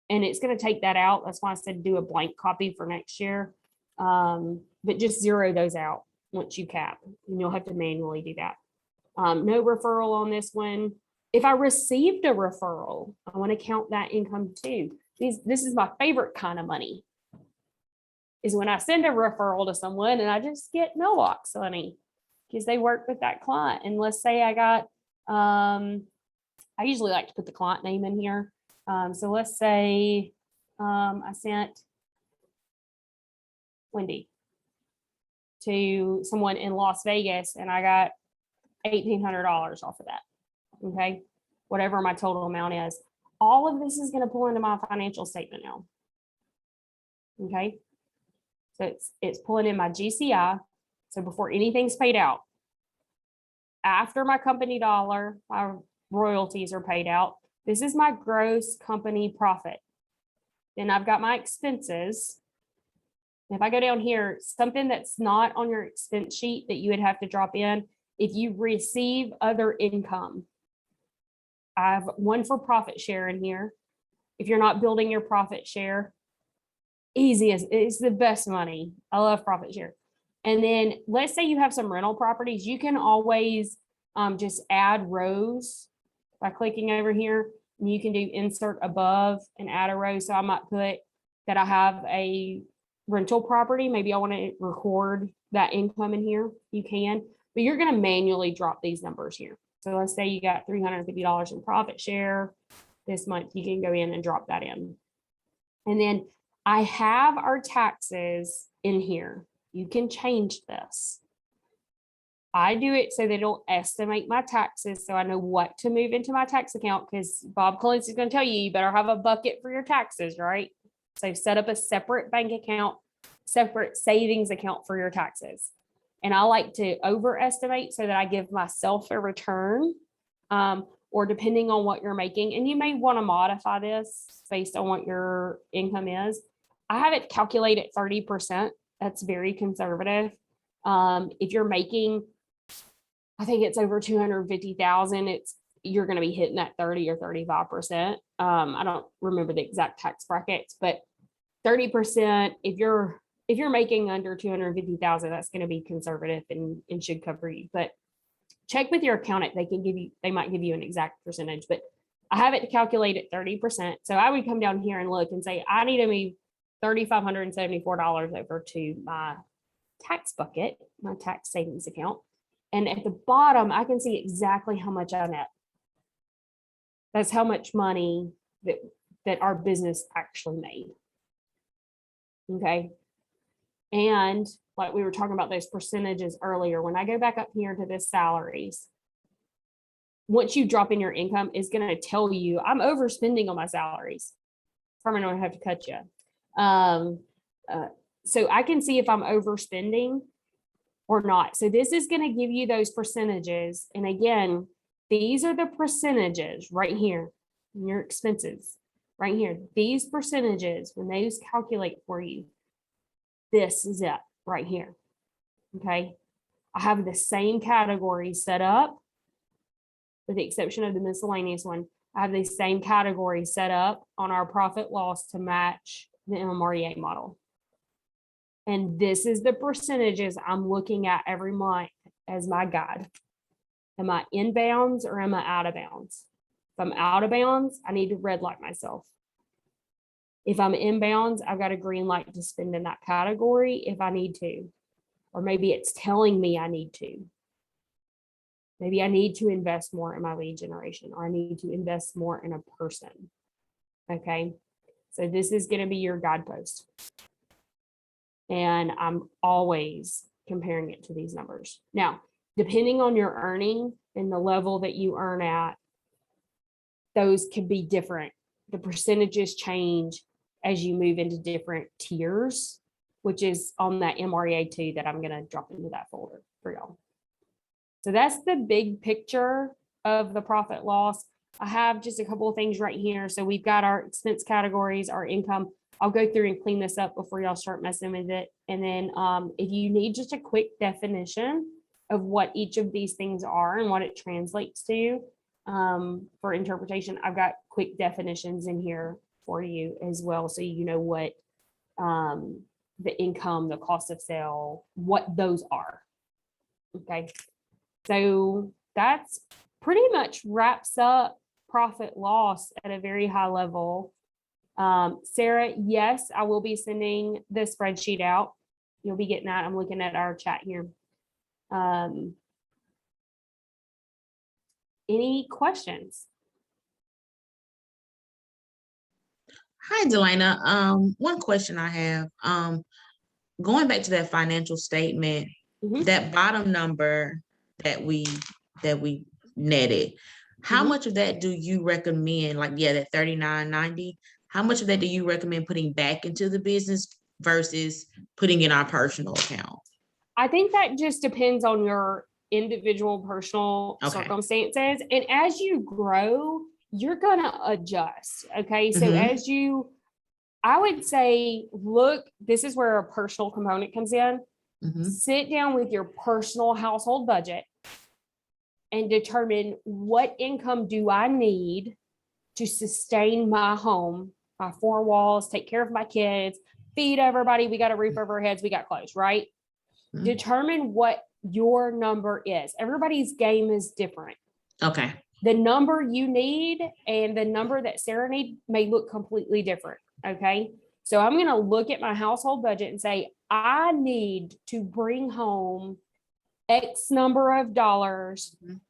B: And it's going to take that out. That's why I said do a blank copy for next year. But just 0 those out once you cap. And you'll have to manually do that. No referral on this one. If I received a referral, I want to count that income too. This is my favorite kind of money, is when I send a referral to someone and I just get mailbox money because they work with that client. And let's say I got, I usually like to put the client name in here. So let's say I sent Wendy, to someone in Las Vegas, and I got $1,800 off of that. Okay, whatever my total amount is. All of this is going to pull into my financial statement now. Okay, so it's pulling in my GCI. So before anything's paid out, after my company dollar, my royalties are paid out. This is my gross company profit. Then I've got my expenses. If I go down here, something that's not on your expense sheet that you would have to drop in, if you receive other income, I have one for profit share in here. If you're not building your profit share, easiest, it's the best money. I love profit share. And then let's say you have some rental properties, you can always just add rows by clicking over here. And you can do insert above and add a row. So I might put that I have a rental property. Maybe I want to record that income in here. You can, but you're going to manually drop these numbers here. So let's say you got $350 in profit share this month. You can go in and drop that in. And then I have our taxes in here. You can change this. I do it so they don't estimate my taxes, so I know what to move into my tax account, because Bob Collins is going to tell you, you better have a bucket for your taxes, right? So set up a separate bank account, separate savings account for your taxes. And I like to overestimate so that I give myself a return, or depending on what you're making, and you may want to modify this based on what your income is. I have it calculated 30%. That's very conservative. If you're making, I think it's over 250,000, you're going to be hitting that 30 or 35%. I don't remember the exact tax brackets, but 30%, if you're making under 250,000, that's going to be conservative and should cover you. But check with your accountant. They might give you an exact percentage, but I have it calculated 30%. So I would come down here and look and say, I need to move $3,574 over to my tax bucket, my tax savings account. And at the bottom, I can see exactly how much I net. That's how much money that our business actually made. Okay. And like we were talking about those percentages earlier, when I go back up here to this salaries, once you drop in your income, is going to tell you I'm overspending on my salaries. Carmen, I don't have to cut you. So I can see if I'm overspending or not. So this is going to give you those percentages. And again, these are the percentages right here in your expenses right here. These percentages, when those calculate for you, this is it right here. Okay. I have the same category set up with the exception of the miscellaneous one. I have the same category set up on our profit loss to match the MREA model. And this is the percentages I'm looking at every month as my guide. Am I in bounds or am I out of bounds? If I'm out of bounds, I need to red light myself. If I'm in bounds, I've got a green light to spend in that category if I need to. Or maybe it's telling me I need to. Maybe I need to invest more in my lead generation, or I need to invest more in a person. Okay. So this is going to be your guidepost. And I'm always comparing it to these numbers. Now, depending on your earning and the level that you earn at, those can be different. The percentages change as you move into different tiers, which is on that MREA 2 that I'm going to drop into that folder for y'all. So that's the big picture of the profit loss. I have just a couple of things right here. So we've got our expense categories, our income. I'll go through and clean this up before y'all start messing with it. And then if you need just a quick definition of what each of these things are and what it translates to for interpretation, I've got quick definitions in here for you as well. So you know what the income, the cost of sale, what those are. Okay. So that's pretty much wraps up profit loss at a very high level. Sarah, yes, I will be sending the spreadsheet out. You'll be getting that. I'm looking at our chat here. Any questions?
D: Hi, Delana. One question I have. going back to that financial statement,
B: Mhm.
D: that bottom number that we netted, how
B: Mhm.
D: much of that do you recommend? Like, yeah, that 39.90. How much of that do you recommend putting back into the business versus putting in our personal account?
B: I think that just depends on your individual personal
D: Okay.
B: circumstances. And as you grow, you're going to adjust. Okay. So
D: Mhm.
B: I would say, look, this is where a personal component comes in.
D: Mhm.
B: Sit down with your personal household budget and determine what income do I need to sustain my home, my four walls, take care of my kids, feed everybody. We got a roof over our heads. We got clothes, right?
D: Mhm.
B: Determine what your number is. Everybody's game is different.
D: Okay.
B: The number you need and the number that Sarah need may look completely different. Okay. So I'm going to look at my household budget and say, I need to bring home X number of dollars
D: Mhm.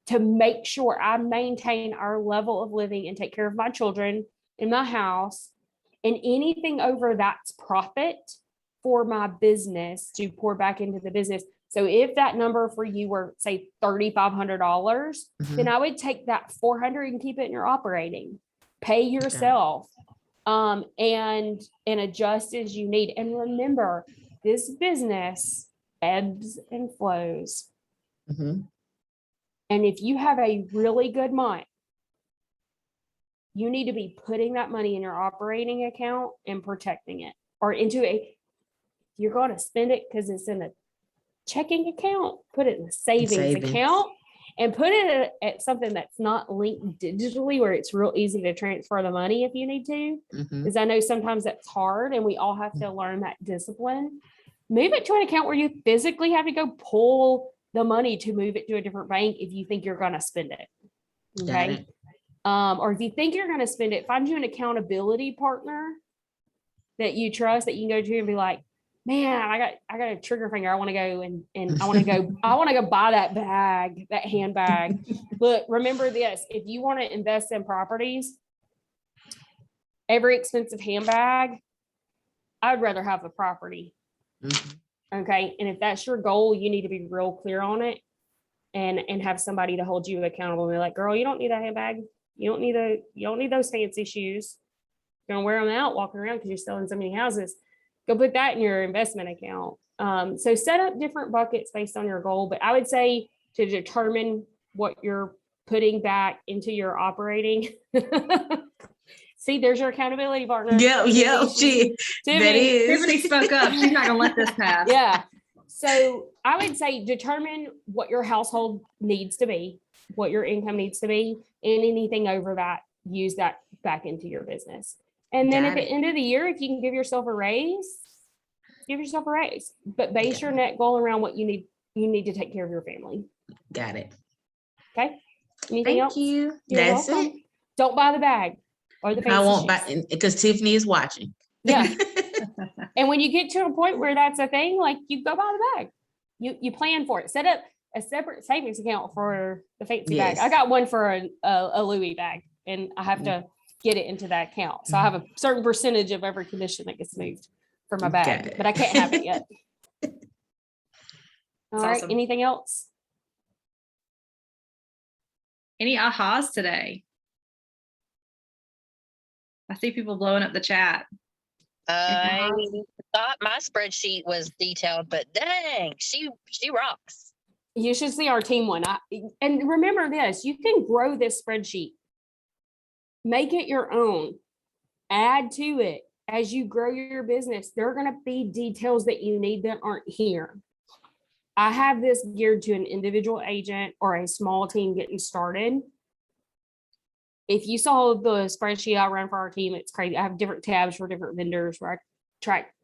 B: to make sure I maintain our level of living and take care of my children in my house. And anything over that's profit for my business to pour back into the business. So if that number for you were say $3,500, then
D: Mhm.
B: I would take that 400 and keep it in your operating. Pay yourself, and adjust as you need. And remember, this business ebbs and flows.
D: Mhm.
B: And if you have a really good month, you need to be putting that money in your operating account and protecting it, or you're going to spend it because it's in a checking account, put it in a savings account and put it at something that's not linked digitally where it's real easy to transfer the money if you need to.
D: Mhm.
B: Because I know sometimes that's hard and we all have to learn that discipline. Move it to an account where you physically have to go pull the money to move it to a different bank if you think you're going to spend it.
D: Got
B: Okay.
D: it.
B: Or if you think you're going to spend it, find you an accountability partner that you trust that you can go to and be like, man, I got a trigger finger. I want to go and I want to go buy that bag, that handbag. Look, remember this, if you want to invest in properties, every expensive handbag, I'd rather have the property.
D: Mhm.
B: Okay. And if that's your goal, you need to be real clear on it and have somebody to hold you accountable and be like, girl, you don't need that handbag. You don't need those fancy shoes. You're gonna wear them out walking around because you're selling so many houses. Go put that in your investment account. So set up different buckets based on your goal. But I would say to determine what you're putting back into your operating. See, there's your accountability partner.
D: Yep. That
B: Tiffany.
D: is.
A: Tiffany spoke up. She's not gonna let this pass.
B: Yeah. So I would say determine what your household needs to be, what your income needs to be, and anything over that, use that back into your business. And then at the end of the year, if you can give yourself a raise, give yourself a raise, but base your net goal around what you need to take care of your family.
D: Got it.
B: Okay. Anything else?
D: Thank you.
B: You're
D: That's
B: welcome.
D: it.
B: Don't buy the bag or the fancy
D: I won't buy
B: shoes.
D: because Tiffany is watching.
B: Yeah. And when you get to a point where that's a thing, like you go buy the bag, you plan for it. Set up a separate savings account for the fancy bag.
D: Yes.
B: I got one for a Louis bag, and I have to get it into that account. So I have a certain percentage of every commission that gets moved for my bag, but I can't have it yet. All right.
A: Awesome.
B: Anything else?
A: Any ahas today? I see people blowing up the chat.
C: I thought my spreadsheet was detailed, but dang, she rocks.
B: You should see our team one. And remember this, you can grow this spreadsheet. Make it your own. Add to it. As you grow your business, there are going to be details that you need that aren't here. I have this geared to an individual agent or a small team getting started. If you saw the spreadsheet I run for our team, it's crazy. I have different tabs for different vendors where I track.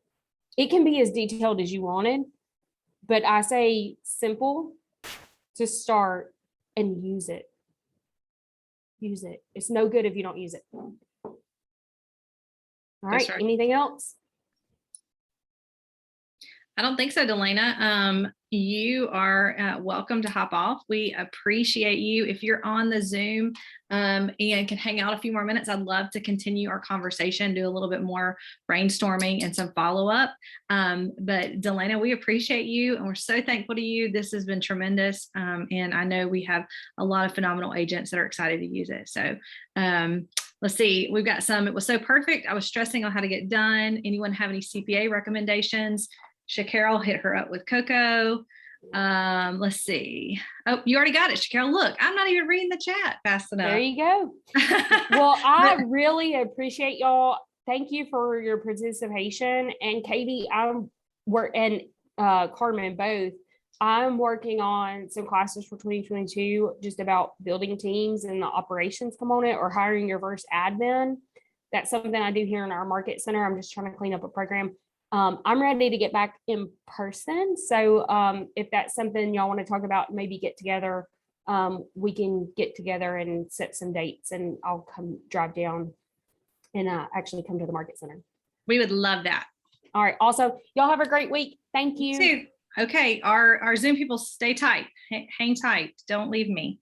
B: It can be as detailed as you wanted, but I say simple to start and use it. Use it. It's no good if you don't use it. All right.
A: Right.
B: Anything else?
A: I don't think so, Delana. You are welcome to hop off. We appreciate you. If you're on the Zoom and can hang out a few more minutes, I'd love to continue our conversation, do a little bit more brainstorming and some follow-up. But Delana, we appreciate you and we're so thankful to you. This has been tremendous. And I know we have a lot of phenomenal agents that are excited to use it. So let's see, we've got some. It was so perfect. I was stressing on how to get done. Anyone have any CPA recommendations? Shacarol, hit her up with Coco. Let's see. Oh, you already got it, Shacarol. Look, I'm not even reading the chat fast enough.
B: There you go. Well, I really appreciate y'all. Thank you for your participation. And Katie, and Carmen both. I'm working on some classes for 2022, just about building teams and the operations component or hiring your first admin. That's something I do here in our market center. I'm just trying to clean up a program. I'm ready to get back in person. So if that's something y'all want to talk about, maybe get together, we can get together and set some dates and I'll come drive down and actually come to the market center.
A: We would love that.
B: All right. Also, y'all have a great week. Thank you.
A: Okay. Our Zoom people, stay tight. Hang tight. Don't leave me.